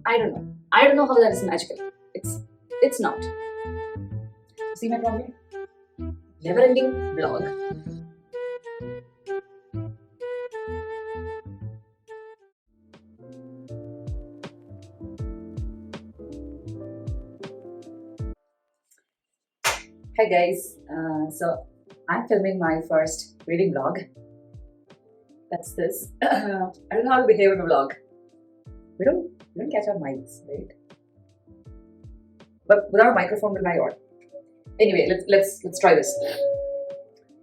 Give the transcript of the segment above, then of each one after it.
I don't know. I don't know how that is magical. It's not. See my problem? Never-ending blog. Hi guys. So I'm filming my first reading vlog. That's this. I don't know how to behave in a vlog. We don't catch our mics, right? But without a microphone will my odd. Anyway, let's try this.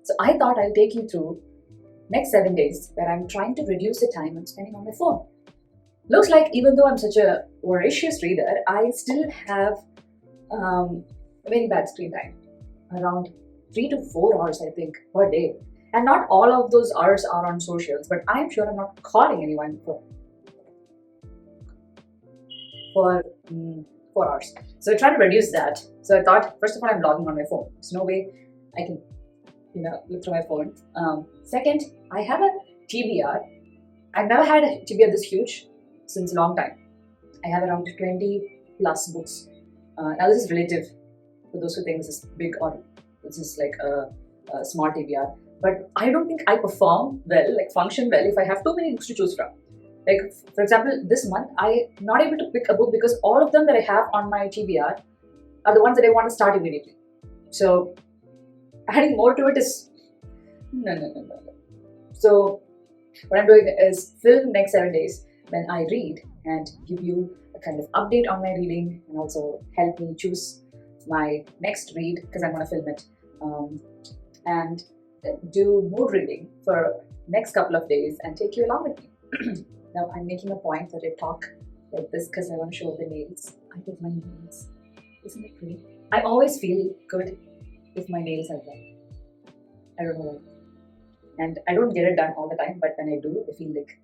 So I thought I'll take you through next 7 days where I'm trying to reduce the time I'm spending on my phone. Looks like even though I'm such a voracious reader, I still have very bad screen time. Around 3 to 4 hours, I think, per day. And not all of those hours are on socials, but I'm sure I'm not calling anyone for 4 hours. So I tried to reduce that. So I thought, first of all, I'm logging on my phone. There's no way I can, look through my phone. Second, I have a TBR. I've never had a TBR this huge since a long time. I have around 20 plus books. Now this is relative to those who think this is big or this is like a small TBR. But I don't think I perform well, like function well, if I have too many books to choose from. Like, for example, this month, I'm not able to pick a book because all of them that I have on my TBR are the ones that I want to start immediately. So, adding more to it is no. So, what I'm doing is film next 7 days when I read and give you a kind of update on my reading and also help me choose my next read because I'm going to film it. And do mood reading for next couple of days and take you along with me. Now I'm making a point that I talk like this because I want to show the nails. I did my nails. Isn't it pretty? I always feel good if my nails are done. I don't know why. And I don't get it done all the time, but when I do, I feel like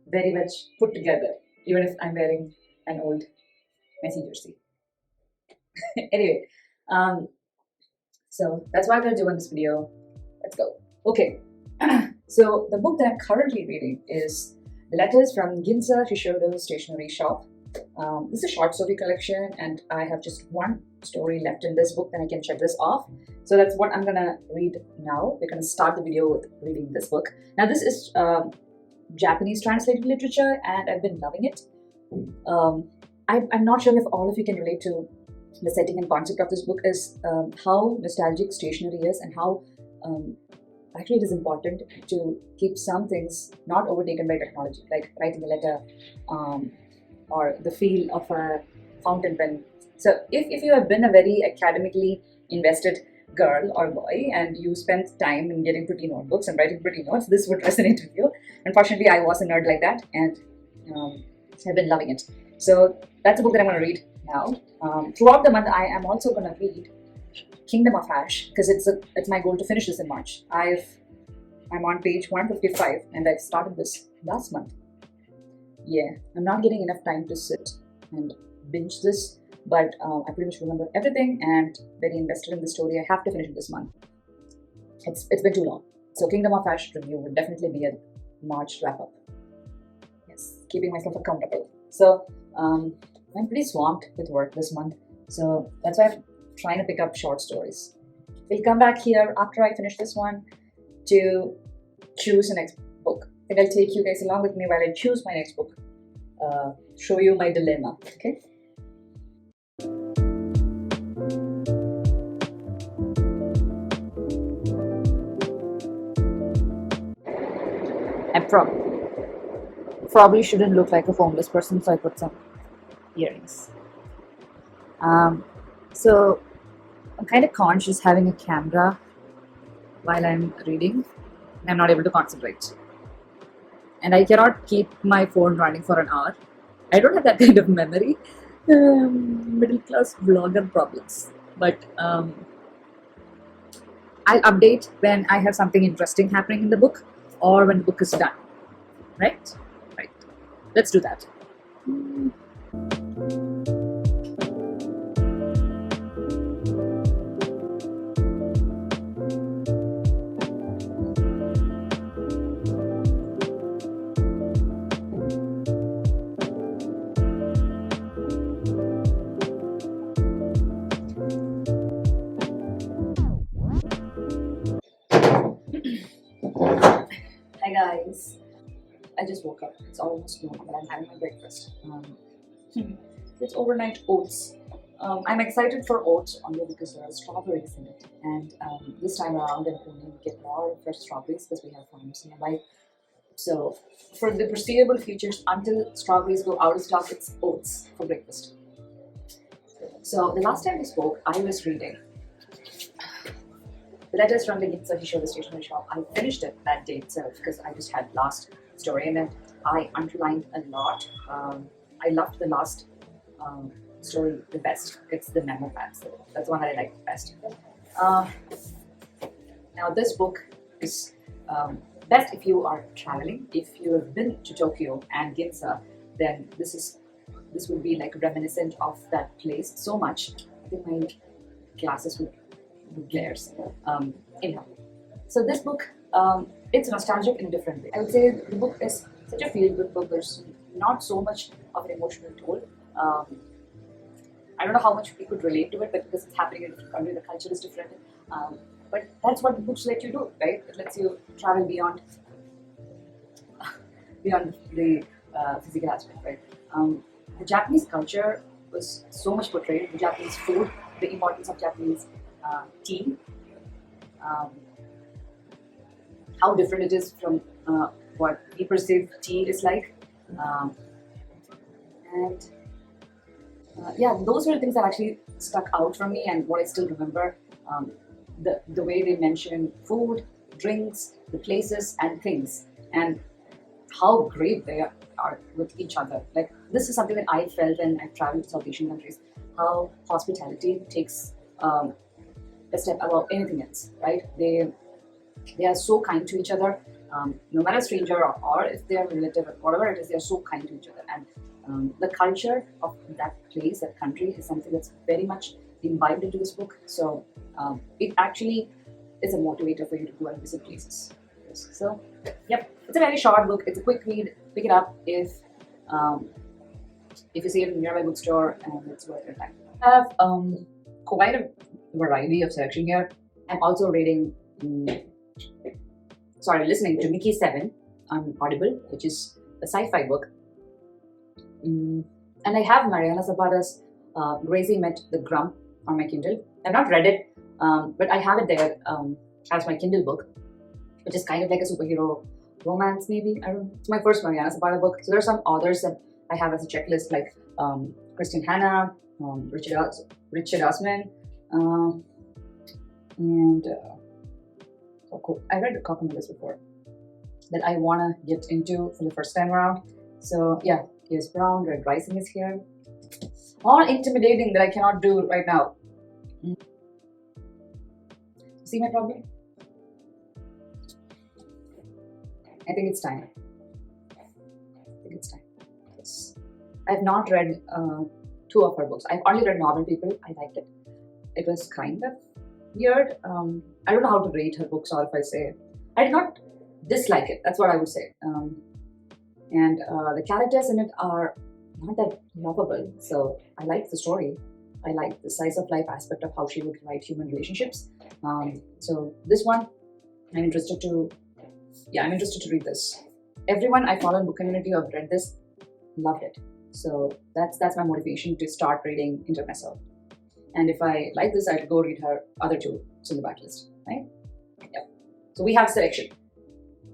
very much put together, even if I'm wearing an old messy jersey. Anyway, so that's what I'm going to do in this video. Let's go. Okay, so the book that I'm currently reading is The Letters from Ginza, Shishodo Stationery Shop. This is a short story collection and I have just one story left in this book, then I can check this off. So that's what I'm gonna read now. We're gonna start the video with reading this book. Now this is Japanese translated literature and I've been loving it. I'm not sure if all of you can relate to the setting and concept of this book is how nostalgic stationery is and how actually it is important to keep some things not overtaken by technology, like writing a letter or the feel of a fountain pen. So if you have been a very academically invested girl or boy and you spent time in getting pretty notebooks and writing pretty notes, this would resonate with you. Unfortunately, I was a nerd like that and I've been loving it. So that's a book that I'm going to read now. Throughout the month, I am also going to read Kingdom of Ash because it's my goal to finish this in March. I'm on page 155 and I started this last month. Yeah, I'm not getting enough time to sit and binge this, but I pretty much remember everything and very invested in the story. I have to finish it this month. It's been too long. So Kingdom of Ash review would definitely be a March wrap up. Yes, keeping myself accountable. So I'm pretty swamped with work this month. So that's why I'm trying to pick up short stories. We'll come back here after I finish this one to choose the next book. I think I'll take you guys along with me while I choose my next book. Show you my dilemma, okay? I probably shouldn't look like a homeless person, so I put some earrings. So I'm kind of conscious having a camera while I'm reading and I'm not able to concentrate. And I cannot keep my phone running for an hour. I don't have that kind of memory. Middle class vlogger problems. But I'll update when I have something interesting happening in the book or when the book is done. Right? Right. Let's do that. I just woke up. It's almost noon, but I'm having my breakfast. It's overnight oats. I'm excited for oats only because there are strawberries in it. And this time around in Pune, we get a lot of fresh strawberries because we have farms nearby. So for the foreseeable futures, until strawberries go out of stock, it's oats for breakfast. So the last time we spoke, I was reading the letters from the Ginza Shishodo Stationery shop. I finished it that day itself because I just had last story in it. I underlined a lot. I loved the last story the best. It's the memo pad. So that's the one that I liked the best. Now this book is best if you are traveling. If you have been to Tokyo and Ginza, then this would be like reminiscent of that place so much. I think my glasses would glares. Anyhow, so this book, it's nostalgic in a different way. I would say the book is such a feel-good book. There's not so much of an emotional toll. I don't know how much we could relate to it, but because it's happening in a different country, the culture is different. But that's what books let you do, right? It lets you travel beyond the physical aspect, right? The Japanese culture was so much portrayed. The Japanese food, the importance of Japanese tea, how different it is from what we perceive tea is like, and yeah, those were the things that actually stuck out for me and what I still remember. The way they mention food, drinks, the places and things, and how great they are with each other. Like, this is something that I felt when I traveled to South Asian countries, how hospitality takes a step above anything else, right? They are so kind to each other, no matter stranger or if they are relative or whatever it is, they are so kind to each other. And the culture of that place, that country, is something that's very much imbibed into this book. So it actually is a motivator for you to go and visit places. So, yep, it's a very short book. It's a quick read. Pick it up if you see it in a nearby bookstore, and it's worth your time. I have quite a variety of selection here. I'm also listening to Mickey 7 on Audible, which is a sci-fi book. And I have Mariana Zapata's Gracie Met the Grump on my Kindle. I've not read it, but I have it there as my Kindle book, which is kind of like a superhero romance, maybe. I don't know. It's my first Mariana Zapata book. So there are some authors that I have as a checklist, like Kristen Hanna, Richard Osman, and I read Cocomelus before that I want to get into for the first time around. So yeah, here's Brown, Red Rising is here. All intimidating that I cannot do right now. See my problem? I think it's time. Yes. I have not read two of her books. I've only read Normal People. I liked it. It was kind of weird. I don't know how to rate her books, or if I say I did not dislike it. That's what I would say. And the characters in it are not that lovable. So I like the story. I like the slice of life aspect of how she would write human relationships. So this one, I'm interested to read this. Everyone I follow in book community who have read this loved it. So that's my motivation to start reading Intermezzo. And if I like this, I'll go read her other two. It's in the backlist, right? Yep. So we have selection.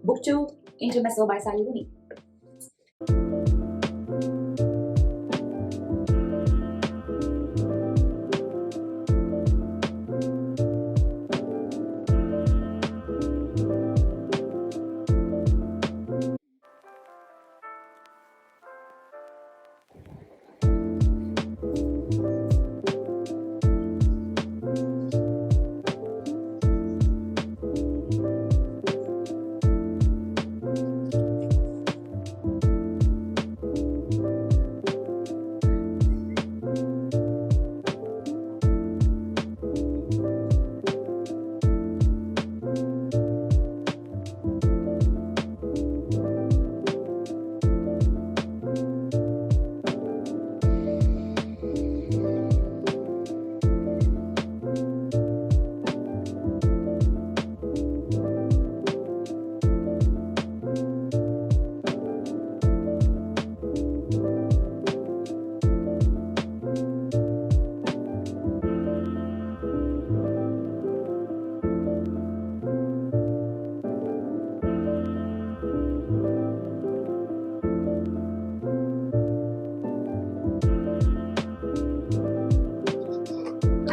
Book 2, Intermezzo by Rooney.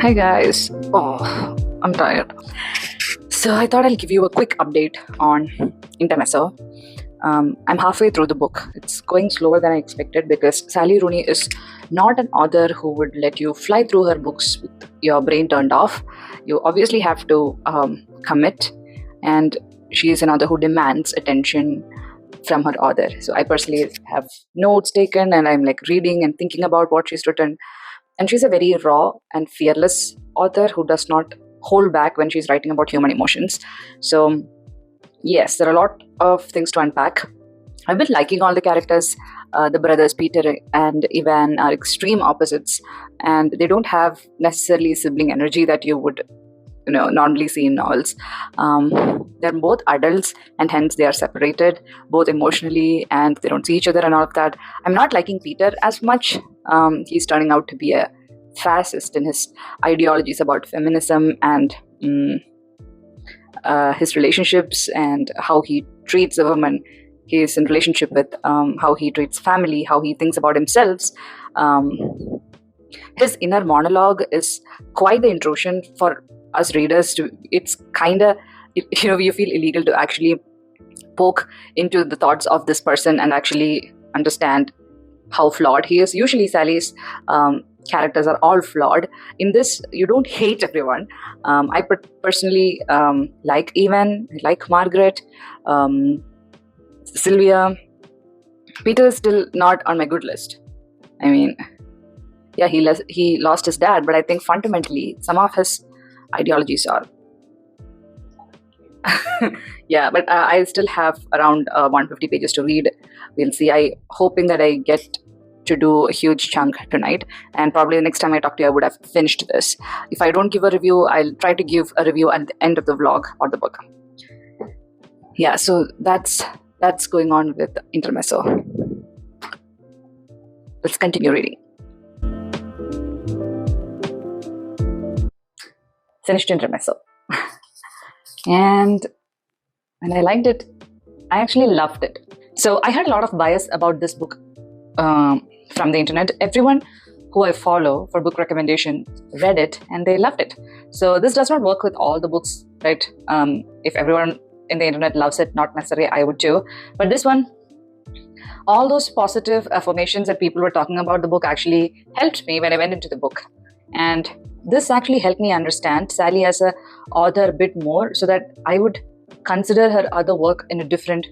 Hi guys. Oh, I'm tired. So I thought I'll give you a quick update on Intermezzo. I'm halfway through the book. It's going slower than I expected because Sally Rooney is not an author who would let you fly through her books with your brain turned off. You obviously have to commit, and she is an author who demands attention from her author. So I personally have notes taken, and I'm like reading and thinking about what she's written. And she's a very raw and fearless author who does not hold back when she's writing about human emotions. So yes, there are a lot of things to unpack. I've been liking all the characters. The brothers Peter and Ivan are extreme opposites, and they don't have necessarily sibling energy that you would normally see in novels. They're both adults, and hence they are separated both emotionally, and they don't see each other and all of that. I'm not liking Peter as much. He's turning out to be a fascist in his ideologies about feminism and his relationships and how he treats a woman he is in relationship with, how he treats family, how he thinks about himself. His inner monologue is quite the intrusion for us readers. It's kind of, you feel illegal to actually poke into the thoughts of this person and actually understand how flawed he is. Usually Sally's characters are all flawed. In this, you don't hate everyone. I personally like Evan, I like Margaret, Sylvia. Peter is still not on my good list. I mean, yeah, he lost his dad, but I think fundamentally some of his ideologies are yeah, but I still have around 150 pages to read. We'll see. I hoping that I get to do a huge chunk tonight, and probably the next time I talk to you I would have finished this. If I don't give a review, I'll try to give a review at the end of the vlog or the book. Yeah, so that's going on with Intermezzo. Let's continue reading. Finished Intermezzo. And I liked it. I actually loved it. So I had a lot of bias about this book from the internet. Everyone who I follow for book recommendation read it and they loved it. So this does not work with all the books, right? If everyone in the internet loves it, not necessarily I would too. But this one, all those positive affirmations that people were talking about the book actually helped me when I went into the book. And this actually helped me understand Sally as an author a bit more, so that I would consider her other work in a different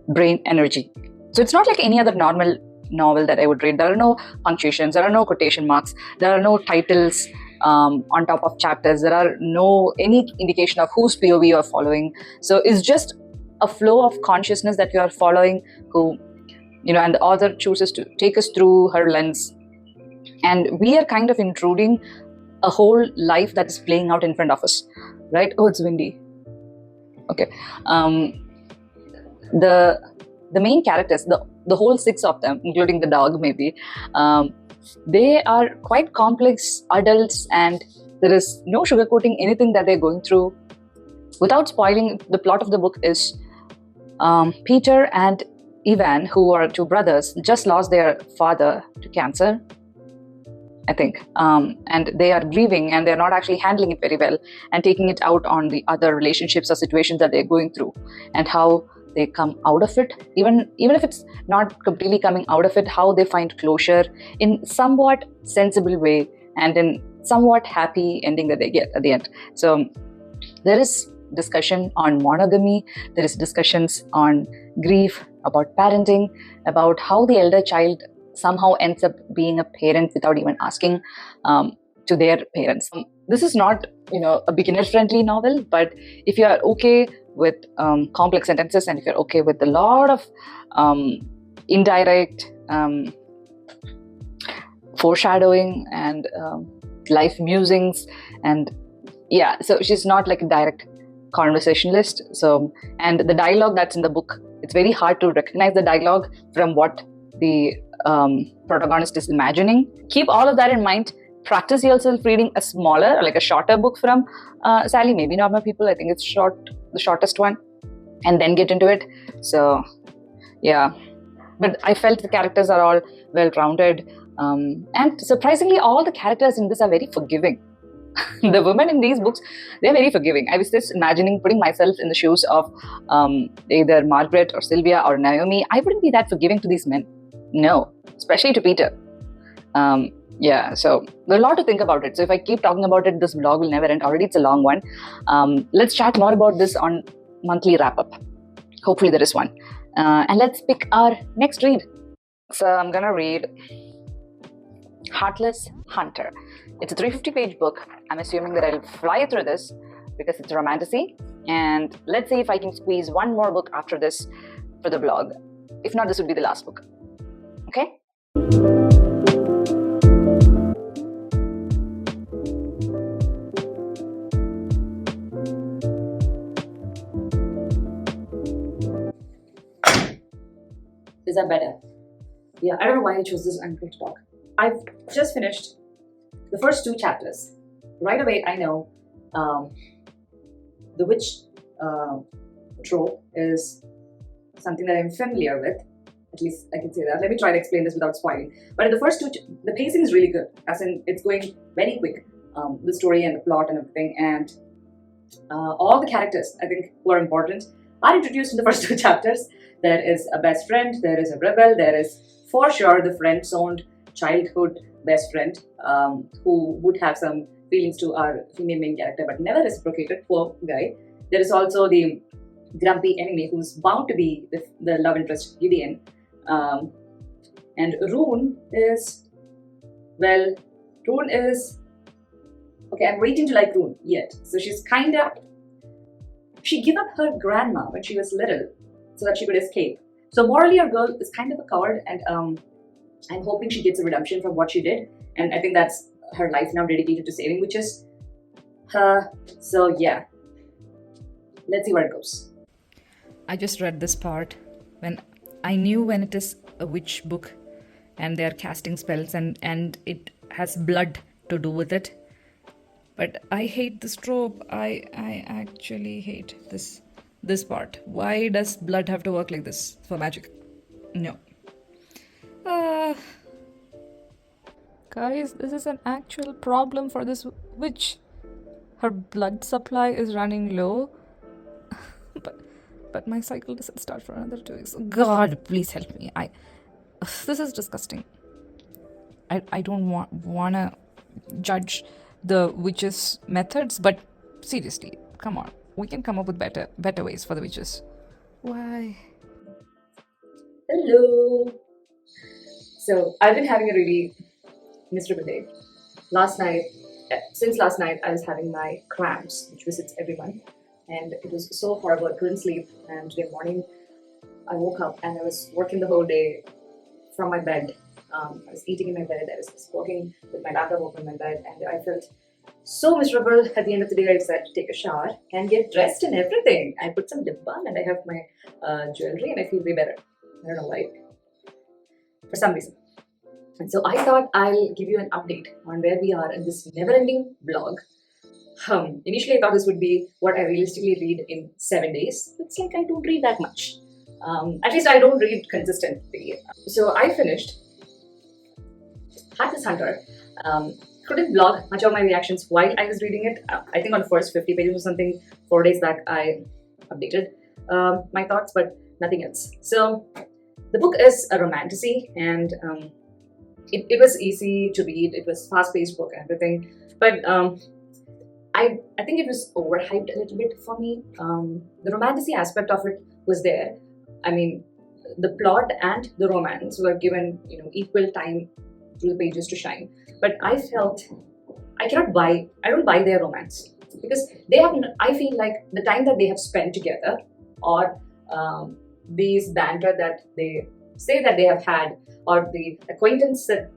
brain energy. So it's not like any other normal novel that I would read. There are no punctuations, there are no quotation marks, there are no titles on top of chapters, there are no any indication of whose POV you are following. So it's just a flow of consciousness that you are following, who and the author chooses to take us through her lens, and we are kind of intruding a whole life that is playing out in front of us, right? Oh, it's windy. Okay. The main characters, the whole 6 of them, including the dog maybe, they are quite complex adults, and there is no sugarcoating anything that they're going through. Without spoiling, the plot of the book is Peter and Ivan, who are 2 brothers, just lost their father to cancer, I think, and they are grieving, and they're not actually handling it very well and taking it out on the other relationships or situations that they're going through, and how they come out of it, even if it's not completely coming out of it, how they find closure in somewhat sensible way and in somewhat happy ending that they get at the end. So there is discussion on monogamy, there is discussions on grief, about parenting, about how the elder child somehow ends up being a parent without even asking to their parents. This is not, a beginner-friendly novel, but if you are okay with complex sentences, and if you're okay with a lot of indirect foreshadowing and life musings, and yeah, so she's not like a direct conversationalist. So, and the dialogue that's in the book, it's very hard to recognize the dialogue from what the protagonist is imagining. Keep all of that in mind. Practice yourself reading a smaller, like a shorter book from Sally, maybe Normal People. I think it's the shortest one, and then get into it. So yeah, but I felt the characters are all well-rounded, and surprisingly all the characters in this are very forgiving. The women in these books, they're very forgiving. I was just imagining putting myself in the shoes of either Margaret or Sylvia or Naomi. I wouldn't be that forgiving to these men. No, especially to Peter. Yeah, so there's a lot to think about it. So if I keep talking about it, this vlog will never end. Already it's a long one. Let's chat more about this on monthly wrap-up. Hopefully there is one. And let's pick our next read. So I'm gonna read Heartless Hunter. It's a 350-page book. I'm assuming that I'll fly through this because it's a romantasy. And let's see if I can squeeze one more book after this for the vlog. If not, this would be the last book. Okay? Is that better? Yeah, I don't know why I chose this angle to talk. I've just finished the first 2 chapters. Right away, I know the witch trope is something that I'm familiar with. At least I can say that. Let me try to explain this without spoiling. But in the first 2, the pacing is really good. As in, it's going very quick. The story and the plot and everything. And all the characters, I think, who are important, are introduced in the first 2 chapters. There is a best friend, there is a rebel, there is for sure the friend-zoned childhood best friend who would have some feelings to our female main character but never reciprocated, poor guy. There is also the grumpy enemy who's bound to be the love interest Gideon. And Rune is, okay, I'm waiting to like Rune yet. So she gave up her grandma when she was little so that she could escape. So morally, our girl is kind of a coward, and I'm hoping she gets a redemption from what she did. And I think that's her life now dedicated to saving witches. So yeah, let's see where it goes. I just read this part when I knew when it is a witch book and they are casting spells and it has blood to do with it. But I hate this trope. I actually hate this part. Why does blood have to work like this for magic? No. Guys, this is an actual problem for this witch. Her blood supply is running low. But my cycle doesn't start for another 2 weeks. God, please help me. This is disgusting. I don't wanna judge the witches' methods, but seriously, come on. We can come up with better ways for the witches. Why? Hello. So I've been having a really miserable day. Since last night, I was having my cramps, which visits every month, and it was so horrible. I couldn't sleep, and today morning I woke up and I was working the whole day from my bed. I was eating in my bed, I was just working with my laptop open in my bed, and I felt so miserable. At the end of the day, I decided to take a shower and get dressed and everything. I put some lip balm and I have my jewelry and I feel way better. I don't know why. For some reason. And so I thought I'll give you an update on where we are in this never-ending vlog. Initially, I thought this would be what I realistically read in 7 days. It's like I don't read that much. At least I don't read consistently. So I finished Heartless Hunter. Couldn't vlog much of my reactions while I was reading it. I think on the first 50 pages or something, 4 days back, I updated my thoughts, but nothing else. So the book is a romantasy, and it was easy to read. It was fast-paced book and everything, but I think it was overhyped a little bit for me. The romantasy aspect of it was there. I mean, the plot and the romance were given equal time through the pages to shine. But I felt I don't buy their romance, because I feel like the time that they have spent together, or these banter that they say that they have had, or the acquaintance that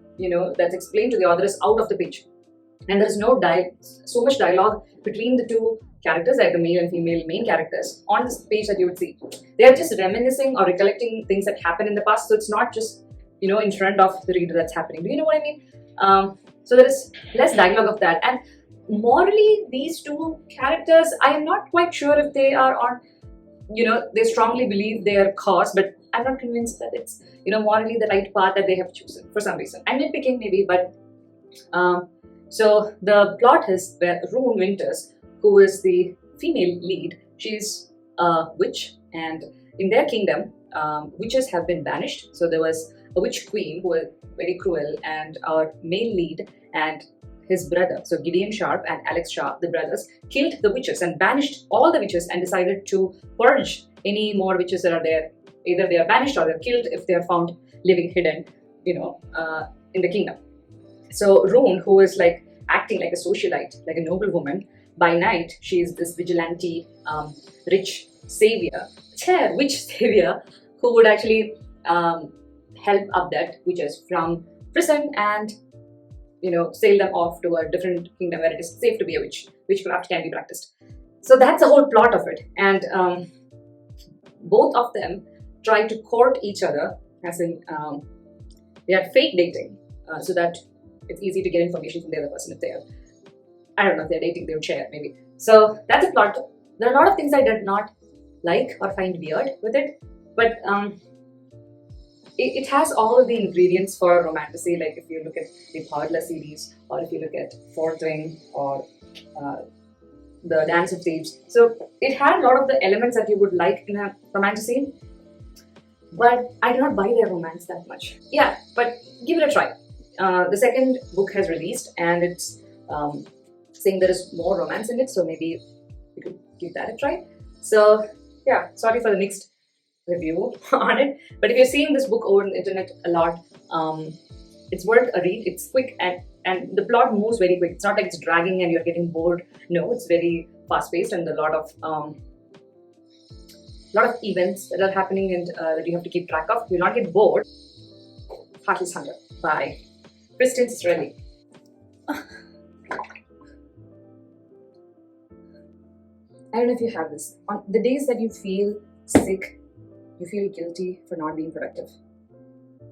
that's explained to the author is out of the page, and there's no so much dialogue between the two characters, like the male and female main characters, on this page that you would see. They are just reminiscing or recollecting things that happened in the past, so it's not just in front of the reader that's happening. Do you know what I mean? So there is less dialogue of that, and morally these two characters, I am not quite sure if they are on, they strongly believe their cause, but I'm not convinced that it's morally the right path that they have chosen for some reason. I'm nitpicking maybe, but So the plot is where Rune Winters, who is the female lead, she's a witch, and in their kingdom, witches have been banished. So there was a witch queen who was very cruel, and our male lead and his brother, so Gideon Sharp and Alex Sharp, the brothers, killed the witches and banished all the witches and decided to purge any more witches that are there. Either they are banished or they're killed if they are found living hidden, in the kingdom. So Rune, who is like acting like a socialite, like a noble woman, by night she is this vigilante, rich savior, witch savior, who would actually help abduct witches from prison and sail them off to a different kingdom where it is safe to be a witch. Witchcraft can be practiced. So that's the whole plot of it, and both of them try to court each other, as in they are fake dating, so that it's easy to get information from the other person if they're, I don't know, if they're dating, they would share maybe. So that's a plot. There are a lot of things I did not like or find weird with it, but it has all of the ingredients for romantasy. Like if you look at the Heartless series, or if you look at Fourth Wing, or the Dance of Thieves. So it had a lot of the elements that you would like in a romantasy, but I do not buy their romance that much. Yeah, but give it a try. The second book has released, and it's saying there is more romance in it, so maybe you could give that a try. So yeah, sorry for the mixed review on it, but if you're seeing this book over the internet a lot, it's worth a read. It's quick, and the plot moves very quick. It's not like it's dragging and you're getting bored. No, it's very fast-paced, and a lot of events that are happening, and that you have to keep track of. You'll not get bored. Heartless Hunter by Kristen Strelly. I don't know if you have this. On the days that you feel sick, you feel guilty for not being productive.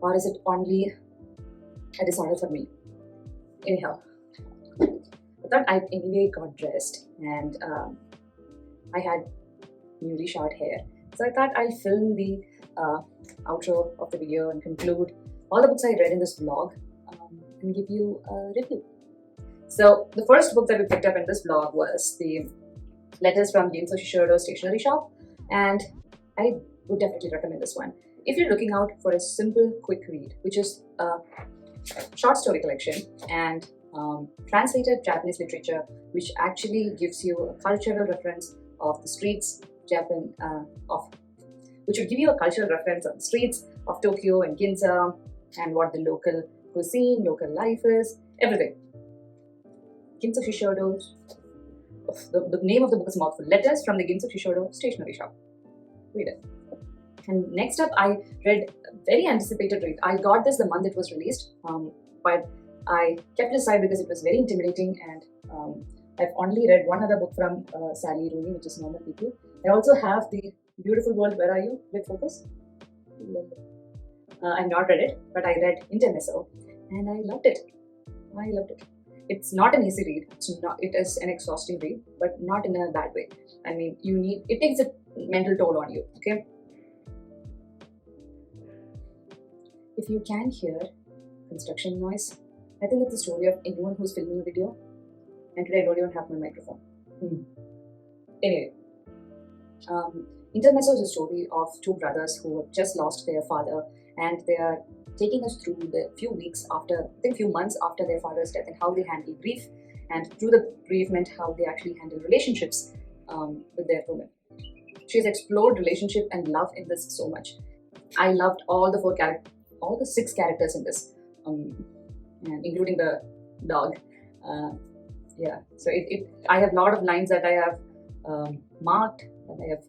Or is it only a disorder for me? Anyhow, I thought I anyway got dressed, and I had newly short hair. So I thought I'll film the outro of the video and conclude all the books I read in this vlog, and give you a review. So the first book that we picked up in this vlog was the Letters from Ginza Shishodo Stationery Shop, and I would definitely recommend this one. If you're looking out for a simple, quick read, which is a short story collection and translated Japanese literature, which actually gives you a cultural reference of the streets, which would give you a cultural reference of the streets of Tokyo and Ginza, and what the local cuisine, local life is, everything. Ginza Shishodo. The name of the book is a mouthful. Letters from the Ginza Shishodo Stationery Shop. Read it. And next up, I read a very anticipated read. I got this the month it was released, but I kept it aside because it was very intimidating, and I've only read one other book from Sally Rooney, which is Normal People. I also have the Beautiful World, Where Are You? With Focus. I've not read it, but I read Intermezzo, and I loved it. It's not an easy read. It is an exhausting read, but not in a bad way. I mean, it takes a mental toll on you, okay? If you can hear construction noise, I think it's the story of anyone who's filming a video. And today I don't even have my microphone. Anyway, Intermezzo is a story of two brothers who have just lost their father, and they are taking us through the few months after their father's death, and how they handle grief, and through the bereavement, how they actually handle relationships with their woman. She's explored relationship and love in this so much. I loved all the 6 characters in this, and including the dog. Yeah, so I have a lot of lines that I have marked, and I have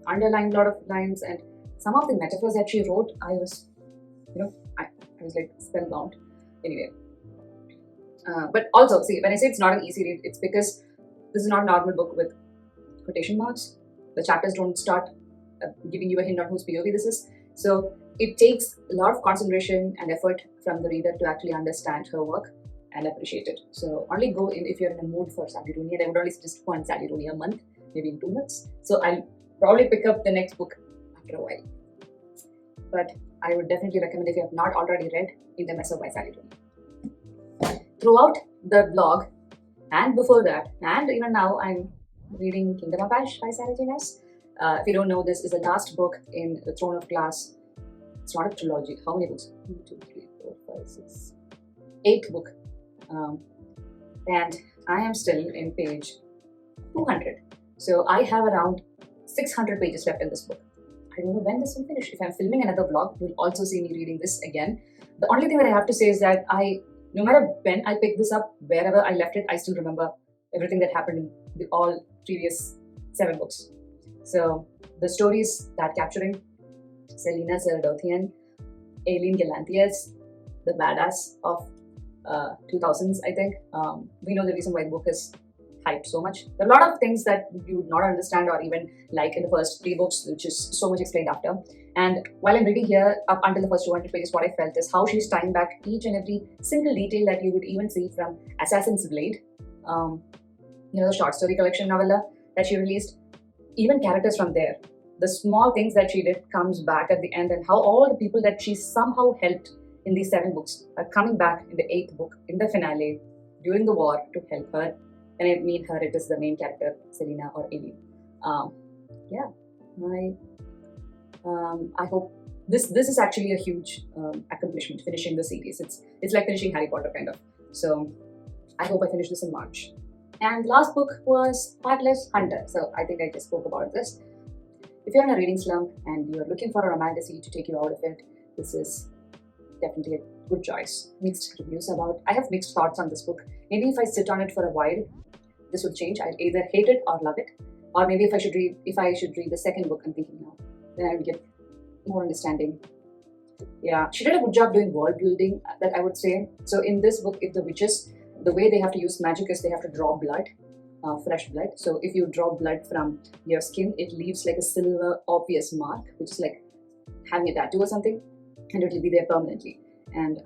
underlined a lot of lines, and some of the metaphors that she wrote, I was like spellbound. Anyway, but also, see, when I say it's not an easy read, it's because this is not a normal book with quotation marks. The chapters don't start giving you a hint on whose POV this is. So it takes a lot of concentration and effort from the reader to actually understand her work and appreciate it. So only go in if you're in a mood for Sally Rooney, and I would only suggest one Sally Rooney a month, maybe in 2 months. So I'll probably pick up the next book after a while. But I would definitely recommend, if you have not already read, Intermezzo by Sally Rooney. throughout the blog and before that, and even now, I'm reading Kingdom of Ash by Sarah J. Maas. If you don't know, this is the last book in the Throne of Glass. It's not a trilogy. How many books? 1, 2, 3, 4, 5, 6, 8th book. And I am still in page 200. So I have around 600 pages left in this book. I don't know when this will finish. If I'm filming another vlog, you'll also see me reading this again. The only thing that I have to say is that no matter when I pick this up, wherever I left it, I still remember everything that happened in the all previous 7 books. So the stories that capturing Selena Ceradothian, Aileen Galantius, the badass of 2000s, I think. We know the reason why the book is hyped so much. There are a lot of things that you would not understand or even like in the first 3 books, which is so much explained after. And while I'm reading here, up until the first 200 pages, what I felt is how she's tying back each and every single detail that you would even see from Assassin's Blade, the short story collection novella that she released, even characters from there. The small things that she did comes back at the end, and how all the people that she somehow helped in these 7 books are coming back in the 8th book, in the finale, during the war to help her. And I mean her, it is the main character, Selena or Aileen. I hope this is actually a huge accomplishment, finishing the series. It's like finishing Harry Potter kind of. So I hope I finish this in March. And last book was Heartless Hunter. So I think I just spoke about this. If you're in a reading slump and you're looking for a romantasy to take you out of it, this is definitely a good choice. Mixed reviews about. I have mixed thoughts on this book. Maybe if I sit on it for a while, this would change. I'd either hate it or love it. Or maybe if I should read the second book, I'm thinking now, then I would get more understanding. Yeah, she did a good job doing world building, that I would say. So in this book, if the witches, the way they have to use magic is they have to draw blood, fresh blood. So if you draw blood from your skin, it leaves like a silver obvious mark, which is like having a tattoo or something, and it will be there permanently. And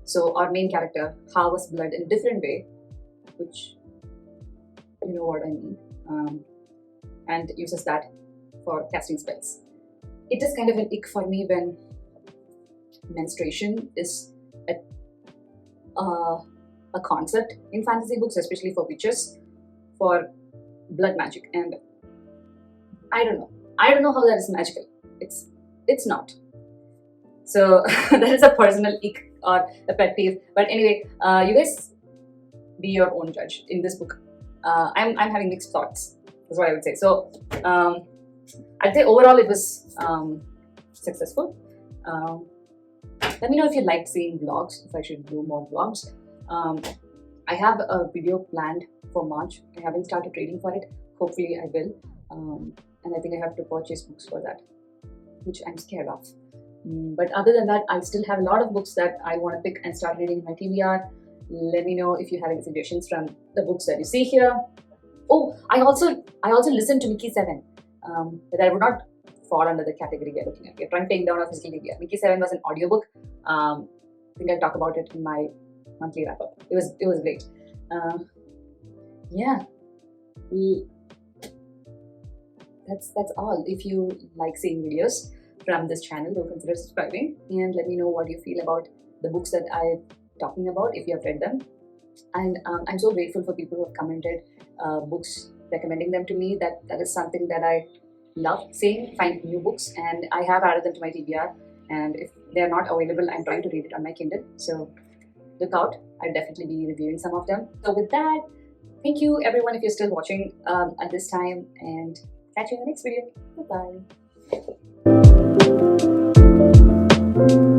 so our main character harvests blood in a different way, which you know what I mean, and uses that for casting spells. It is kind of an ick for me when menstruation is a concept in fantasy books, especially for witches, for blood magic. And I don't know how that is magical. It's not. So that is a personal ick or a pet peeve. But anyway, you guys be your own judge in this book. I'm having mixed thoughts. That's what I would say. So I'd say overall it was successful. Let me know if you liked seeing vlogs, if I should do more vlogs. I have a video planned for March. I haven't started reading for it. Hopefully I will. And I think I have to purchase books for that, which I'm scared of. But other than that, I still have a lot of books that I want to pick and start reading in my TBR. Let me know if you have any suggestions from the books that you see here. Oh, I also listened to Mickey 7, but I would not fall under the category we are looking at. We are trying to take down our physical TBR. Mickey 7 was an audiobook. I think I'll talk about it in my monthly wrap up. It was great. Yeah. That's all. If you like seeing videos from this channel, do consider subscribing and let me know what you feel about the books that I'm talking about, if you have read them. And I'm so grateful for people who have commented books, recommending them to me. That is something that I love seeing, find new books, and I have added them to my TBR. And if they're not available, I'm trying to read it on my Kindle. So look out. I'll definitely be reviewing some of them. So with that, thank you everyone if you're still watching at this time, and catch you in the next video. Bye-bye.